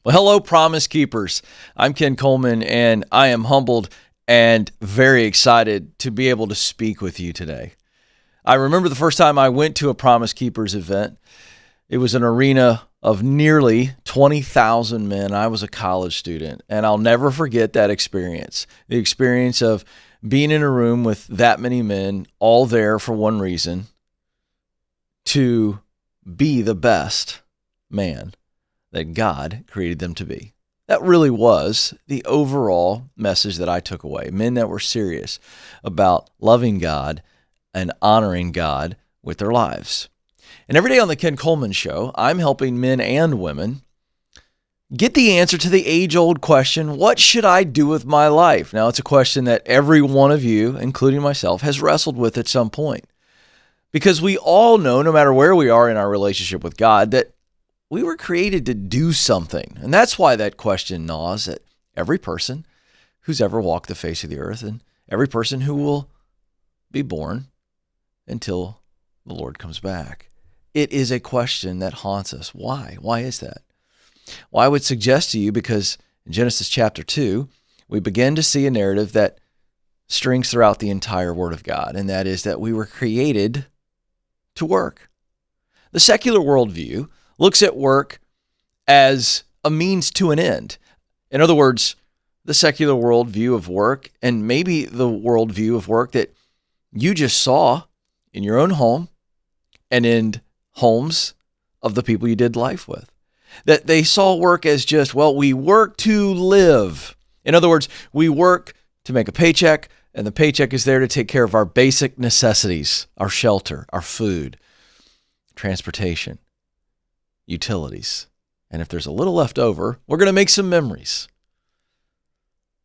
Well, hello, Promise Keepers. I'm Ken Coleman, and I am humbled and very excited to be able to speak with you today. I remember the first time I went to a Promise Keepers event. It was an arena of nearly 20,000 men. I was a college student, and I'll never forget that experience. The experience of being in a room with that many men, all there for one reason, to be the best man that God created them to be. That really was the overall message that I took away. Men that were serious about loving God and honoring God with their lives. And every day on the Ken Coleman Show, I'm helping men and women get the answer to the age-old question, what should I do with my life? Now, it's a question that every one of you, including myself, has wrestled with at some point. Because we all know, no matter where we are in our relationship with God, that we were created to do something. And that's why that question gnaws at every person who's ever walked the face of the earth and every person who will be born until the Lord comes back. It is a question that haunts us. Why? Why is that? Well, I would suggest to you, because in Genesis chapter 2, we begin to see a narrative that strings throughout the entire Word of God, and that is that we were created to work. The secular worldview looks at work as a means to an end. In other words, the secular worldview of work, and maybe the worldview of work that you just saw in your own home and in homes of the people you did life with, that they saw work as just, well, we work to live. In other words, we work to make a paycheck, and the paycheck is there to take care of our basic necessities, our shelter, our food, transportation, utilities. And if there's a little left over, we're going to make some memories.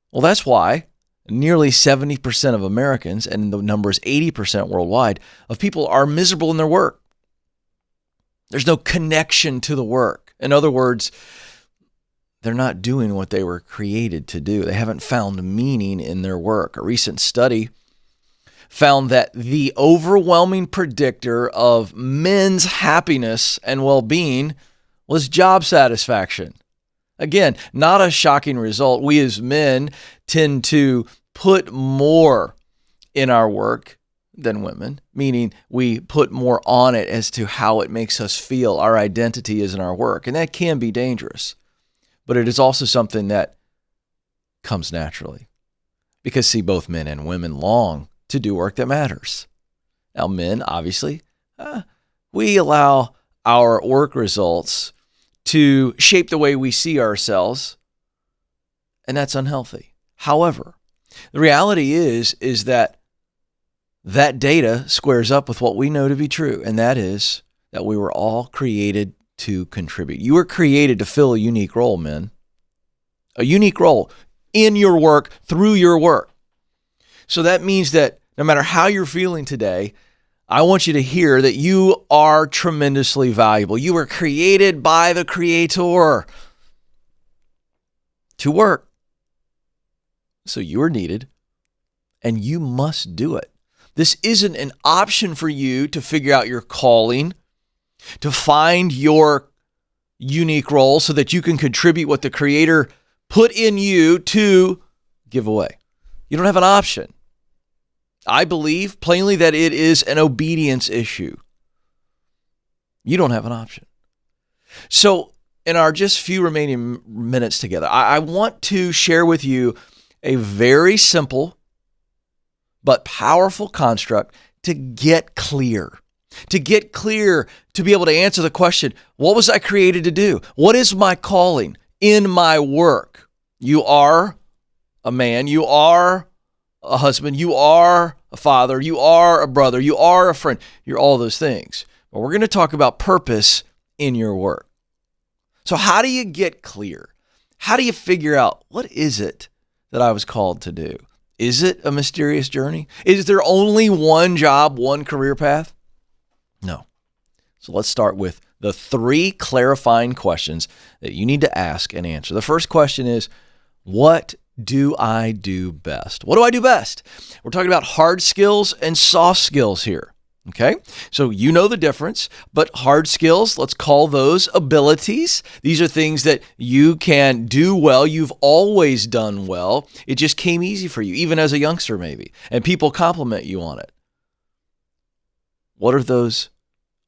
Well, that's why nearly 70% of Americans, and the number is 80% worldwide, of people are miserable in their work. There's no connection to the work. In other words, they're not doing what they were created to do. They haven't found meaning in their work. A recent study found that the overwhelming predictor of men's happiness and well-being was job satisfaction. Again, not a shocking result. We as men tend to put more in our work than women, meaning we put more on it as to how it makes us feel. Our identity is in our work, and that can be dangerous. But it is also something that comes naturally. Because, see, both men and women long to do work that matters. Now, men, obviously, we allow our work results to shape the way we see ourselves, and that's unhealthy. However, the reality is that data squares up with what we know to be true, and that is that we were all created to contribute. You were created to fill a unique role, men. A unique role in your work, through your work. So that means that no matter how you're feeling today, I want you to hear that you are tremendously valuable. You were created by the Creator to work. So you are needed, and you must do it. This isn't an option for you to figure out your calling, to find your unique role so that you can contribute what the Creator put in you to give away. You don't have an option. I believe plainly that it is an obedience issue. You don't have an option. So in our just few remaining minutes together, I want to share with you a very simple but powerful construct to get clear. To get clear, to be able to answer the question, what was I created to do? What is my calling in my work? You are a man, you are a husband, you are a father, you are a brother, you are a friend, you're all those things. But we're going to talk about purpose in your work. So how do you get clear? How do you figure out what is it that I was called to do? Is it a mysterious journey? Is there only one job, one career path? No. So let's start with the 3 clarifying questions that you need to ask and answer. The first question is, what do I do best? What do I do best? We're talking about hard skills and soft skills here. Okay, so you know the difference, but hard skills, let's call those abilities. These are things that you can do well. You've always done well. It just came easy for you, even as a youngster maybe, and people compliment you on it. What are those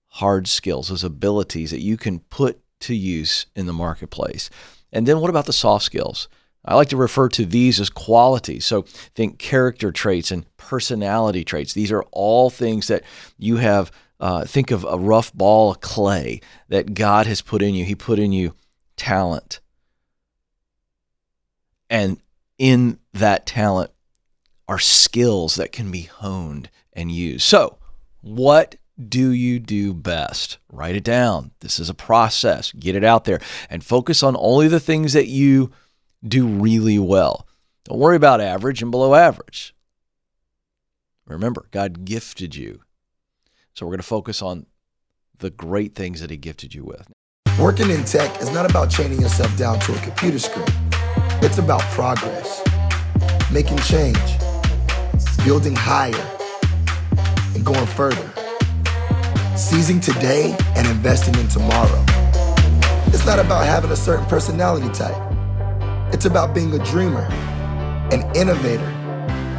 hard skills, those abilities that you can put to use in the marketplace? And then what about the soft skills? I like to refer to these as qualities. So think character traits and personality traits. These are all things that you have. Think of a rough ball of clay that God has put in you. He put in you talent. And in that talent are skills that can be honed and used. So what do you do best? Write it down. This is a process. Get it out there and focus on only the things that you do really well. Don't worry about average and below average. Remember, God gifted you. So we're going to focus on the great things that he gifted you with. Working in tech is not about chaining yourself down to a computer screen. It's about progress, making change, building higher, and going further. Seizing today and investing in tomorrow. It's not about having a certain personality type. It's about being a dreamer, an innovator,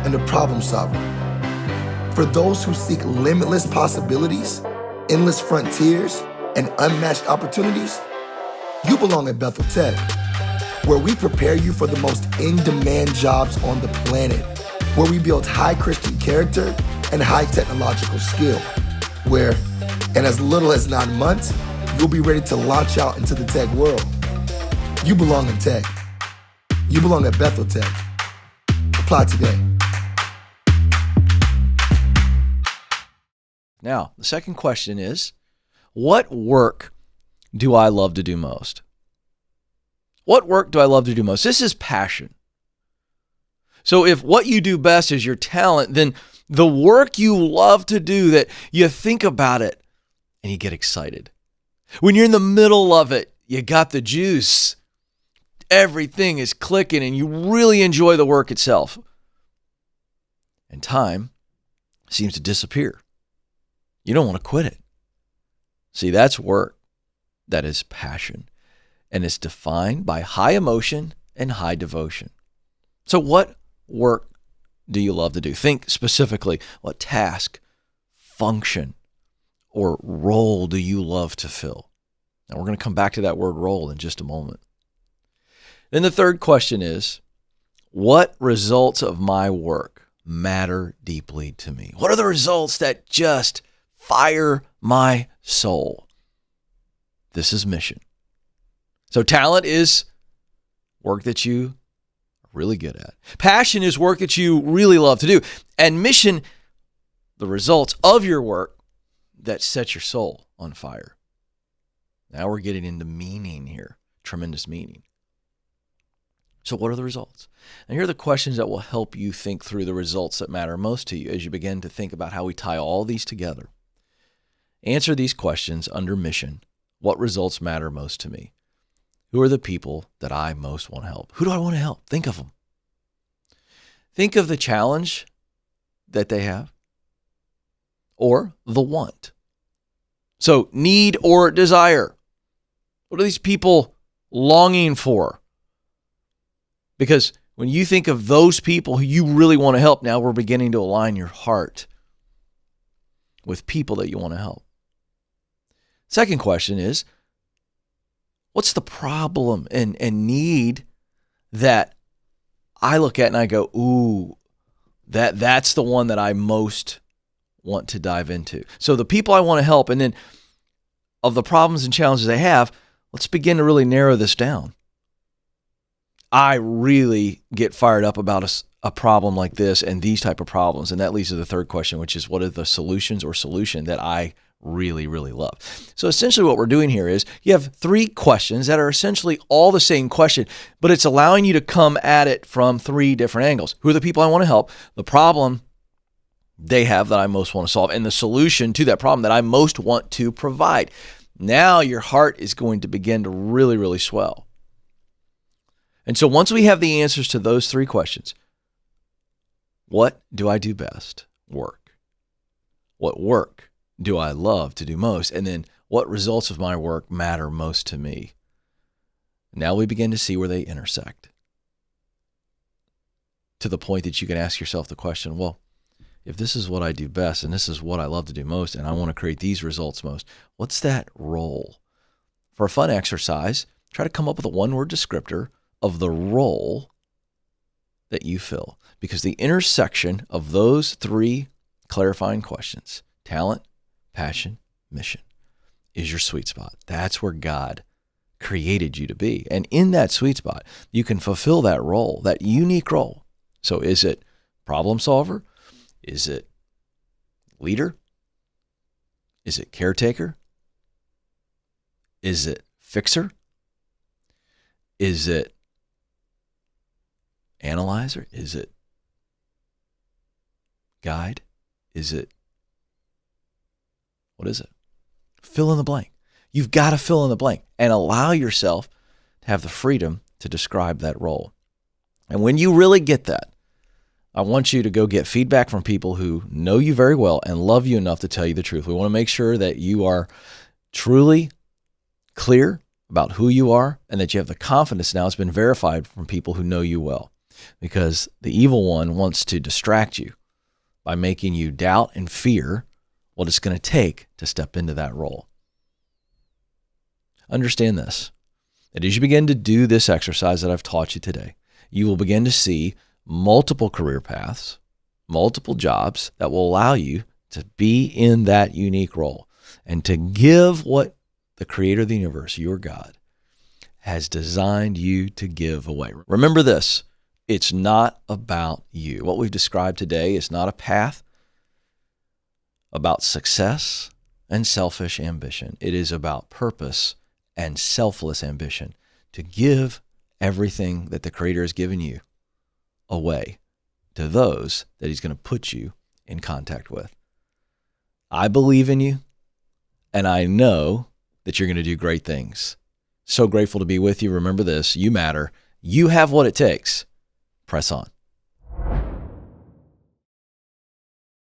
and a problem solver. For those who seek limitless possibilities, endless frontiers, and unmatched opportunities, you belong at Bethel Tech, where we prepare you for the most in-demand jobs on the planet, where we build high Christian character and high technological skill, where, in as little as 9 months, you'll be ready to launch out into the tech world. You belong in tech. You belong at Bethel Tech. Apply today. Now, the second question is, what work do I love to do most? What work do I love to do most? This is passion. So if what you do best is your talent, then the work you love to do, that you think about it and you get excited. When you're in the middle of it, you got the juice. Everything is clicking and you really enjoy the work itself. And time seems to disappear. You don't want to quit it. See, that's work. That is passion. And it's defined by high emotion and high devotion. So what work do you love to do? Think specifically, what task, function, or role do you love to fill? Now we're going to come back to that word role in just a moment. Then the third question is, what results of my work matter deeply to me? What are the results that just fire my soul? This is mission. So talent is work that you are really good at. Passion is work that you really love to do. And mission, the results of your work that set your soul on fire. Now we're getting into meaning here, tremendous meaning. So what are the results? And here are the questions that will help you think through the results that matter most to you as you begin to think about how we tie all these together. Answer these questions under mission. What results matter most to me? Who are the people that I most want to help? Who do I want to help? Think of them. Think of the challenge that they have or the want. So need or desire. What are these people longing for? Because when you think of those people who you really want to help, now we're beginning to align your heart with people that you want to help. Second question is, what's the problem and need that I look at and I go, ooh, that's the one that I most want to dive into. So the people I want to help, and then of the problems and challenges they have, let's begin to really narrow this down. I really get fired up about a problem like this and these type of problems. And that leads to the third question, which is what are the solutions or solution that I really, really love? So essentially what we're doing here is you have three questions that are essentially all the same question, but it's allowing you to come at it from three different angles. Who are the people I want to help? The problem they have that I most want to solve, and the solution to that problem that I most want to provide. Now your heart is going to begin to really, really swell. And so once we have the answers to those three questions, what do I do best? Work. What work do I love to do most? And then what results of my work matter most to me? Now we begin to see where they intersect, to the point that you can ask yourself the question, well, if this is what I do best and this is what I love to do most and I want to create these results most, what's that role? For a fun exercise, try to come up with a one-word descriptor of the role that you fill, because the intersection of those three clarifying questions, talent, passion, mission, is your sweet spot. That's where God created you to be. And in that sweet spot, you can fulfill that role, that unique role. So is it problem solver? Is it leader? Is it caretaker? Is it fixer? Is it analyzer? Is it guide? Is it, what is it? Fill in the blank. You've got to fill in the blank and allow yourself to have the freedom to describe that role. And when you really get that, I want you to go get feedback from people who know you very well and love you enough to tell you the truth. We want to make sure that you are truly clear about who you are and that you have the confidence now. It's been verified from people who know you well, because the evil one wants to distract you by making you doubt and fear what it's going to take to step into that role. Understand this, that as you begin to do this exercise that I've taught you today, you will begin to see multiple career paths, multiple jobs that will allow you to be in that unique role and to give what the creator of the universe, your God, has designed you to give away. Remember this, it's not about you. What we've described today is not a path about success and selfish ambition. It is about purpose and selfless ambition, to give everything that the Creator has given you away to those that He's going to put you in contact with. I believe in you, and I know that you're going to do great things. So grateful to be with you. Remember this, you matter. You have what it takes. Press on.